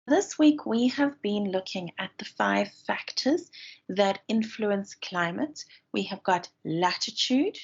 This week we have been looking at the 5 factors that influence climate. We have got latitude.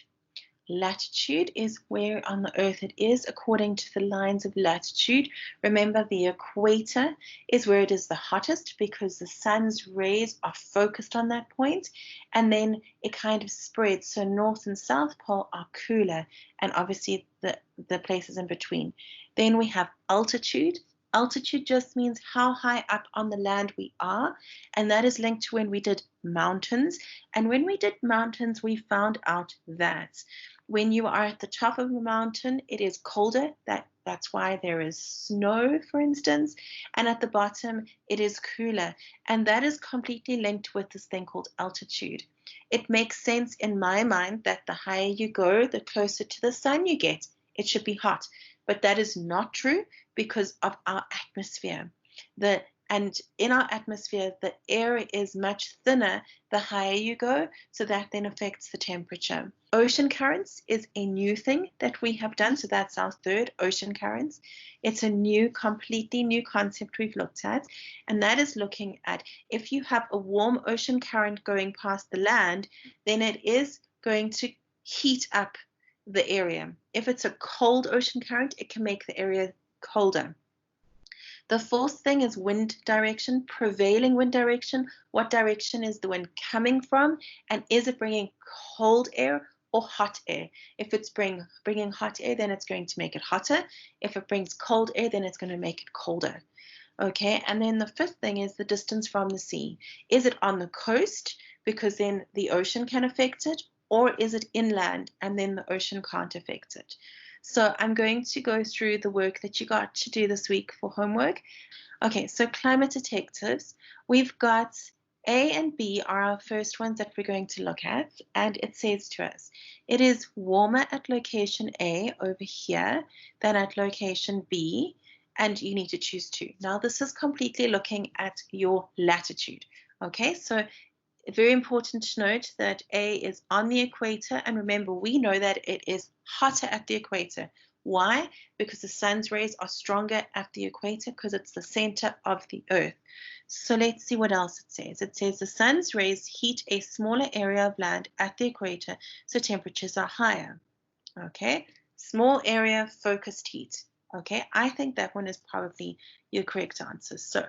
Latitude is where on the earth it is according to the lines of latitude. Remember, the equator is where it is the hottest because the sun's rays are focused on that point, and then it kind of spreads. So north and south pole are cooler, and obviously the places in between. Then we have altitude. Altitude just means how high up on the land we are, and that is linked to when we did mountains. And when we did mountains, we found out that when you are at the top of a mountain, it is colder. That's why there is snow, for instance. And at the bottom, it is cooler. And that is completely linked with this thing called altitude. It makes sense in my mind that the higher you go, the closer to the sun you get. It should be hot. But that is not true because of our atmosphere. And in our atmosphere, the air is much thinner the higher you go, so that then affects the temperature. Ocean currents is a new thing that we have done, so that's our third, ocean currents. It's a completely new concept we've looked at, and that is looking at if you have a warm ocean current going past the land, then it is going to heat up the area. If it's a cold ocean current, it can make the area colder. The fourth thing is wind direction, prevailing wind direction. What direction is the wind coming from? And is it bringing cold air or hot air? If it's bringing hot air, then it's going to make it hotter. If it brings cold air, then it's going to make it colder. Okay, and then the fifth thing is the distance from the sea. Is it on the coast? Because then the ocean can affect it. Or is it inland and then the ocean can't affect it? So I'm going to go through the work that you got to do this week for homework. Okay, so climate detectives. We've got A and B are our first ones that we're going to look at, and it says to us, it is warmer at location A over here than at location B, and you need to choose 2. Now this is completely looking at your latitude. Okay, so very important to note that A is on the equator, and remember, we know that it is hotter at the equator. Why? Because the sun's rays are stronger at the equator because it's the center of the earth. So let's see what else it says. It says the sun's rays heat a smaller area of land at the equator, so temperatures are higher. Okay, small area, focused heat. Okay, I think that one is probably your correct answer. So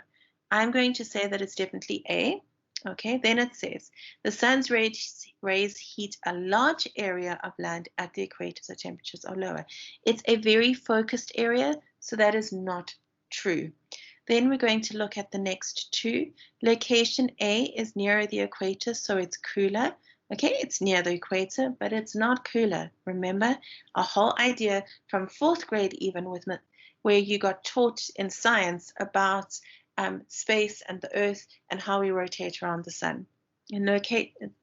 I'm going to say that it's definitely A. Okay, then it says the sun's rays heat a large area of land at the equator, so temperatures are lower. It's a very focused area, so that is not true. Then we're going to look at the next 2. Location A is nearer the equator, so it's cooler. Okay, it's near the equator, but it's not cooler. Remember, our whole idea from 4th grade even where you got taught in science about space and the earth and how we rotate around the sun. And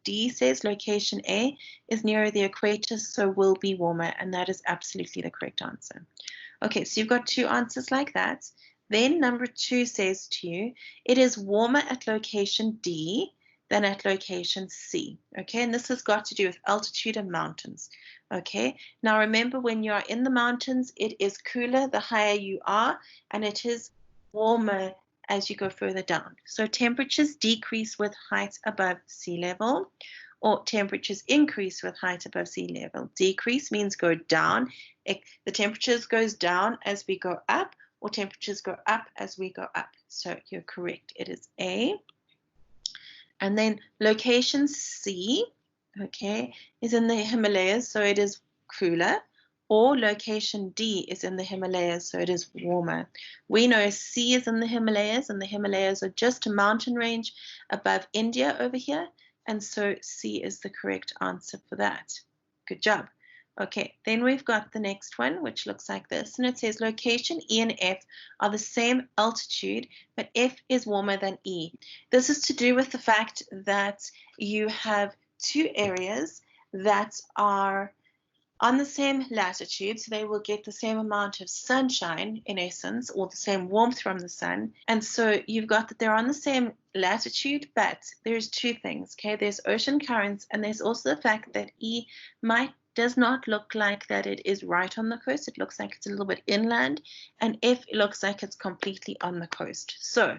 D says location A is nearer the equator, so will be warmer, and that is absolutely the correct answer. Okay, so you've got 2 answers like that. Then number 2 says to you, it is warmer at location D than at location C. Okay, and this has got to do with altitude and mountains. Okay, now remember, when you are in the mountains, it is cooler the higher you are, and it is warmer as you go further down. So temperatures decrease with height above sea level, or temperatures increase with height above sea level. Decrease means go down. The temperatures goes down as we go up, or temperatures go up as we go up. So you're correct. It is A. And then location C, okay, is in the Himalayas, so it is cooler. Or location D is in the Himalayas, so it is warmer. We know C is in the Himalayas, and the Himalayas are just a mountain range above India over here, and so C is the correct answer for that. Good job. Okay, then we've got the next one, which looks like this, and it says location E and F are the same altitude, but F is warmer than E. This is to do with the fact that you have 2 areas that are on the same latitude, so they will get the same amount of sunshine, in essence, or the same warmth from the sun. And so you've got that they're on the same latitude, but there's 2 things, okay? There's ocean currents, and there's also the fact that E might does not look like that it is right on the coast. It looks like it's a little bit inland, and F looks like it's completely on the coast. So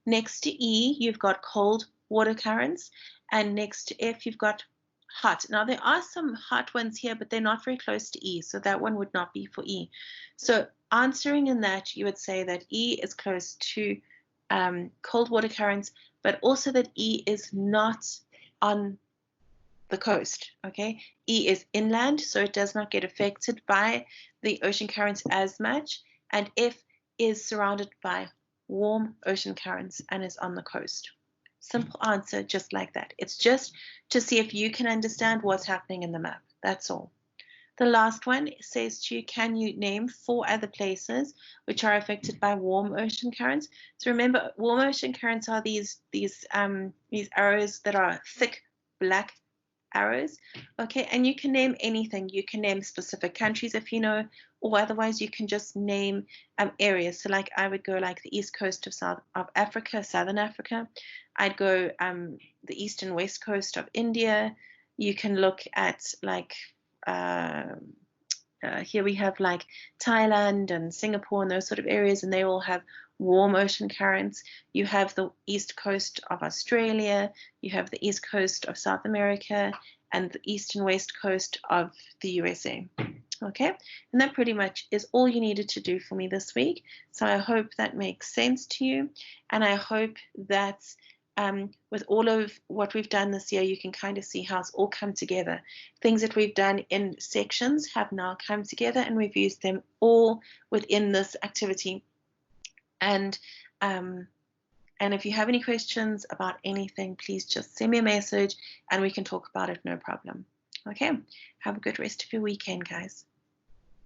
next to E, you've got cold water currents, and next to F, you've got hot. Now, there are some hot ones here, but they're not very close to E, so that one would not be for E. So answering in that, you would say that E is close to cold water currents, but also that E is not on the coast, okay? E is inland, so it does not get affected by the ocean currents as much, and F is surrounded by warm ocean currents and is on the coast. Simple answer, just like that. It's just to see if you can understand what's happening in the map. That's all. The last one says to you, can you name 4 other places which are affected by warm ocean currents? So remember, warm ocean currents are these arrows that are thick black arrows, okay? And you can name anything. You can name specific countries if you know, or otherwise you can just name areas. So like I would go like the east coast of Africa, Southern Africa. I'd go the east and west coast of India. You can look at like here we have like Thailand and Singapore and those sort of areas, and they all have warm ocean currents. You have the east coast of Australia, you have the east coast of South America, and the east and west coast of the USA. Okay, and that pretty much is all you needed to do for me this week. So I hope that makes sense to you, and I hope that with all of what we've done this year, you can kind of see how it's all come together. Things that we've done in sections have now come together, and we've used them all within this activity. And if you have any questions about anything, please just send me a message and we can talk about it, no problem. Okay, have a good rest of your weekend, guys.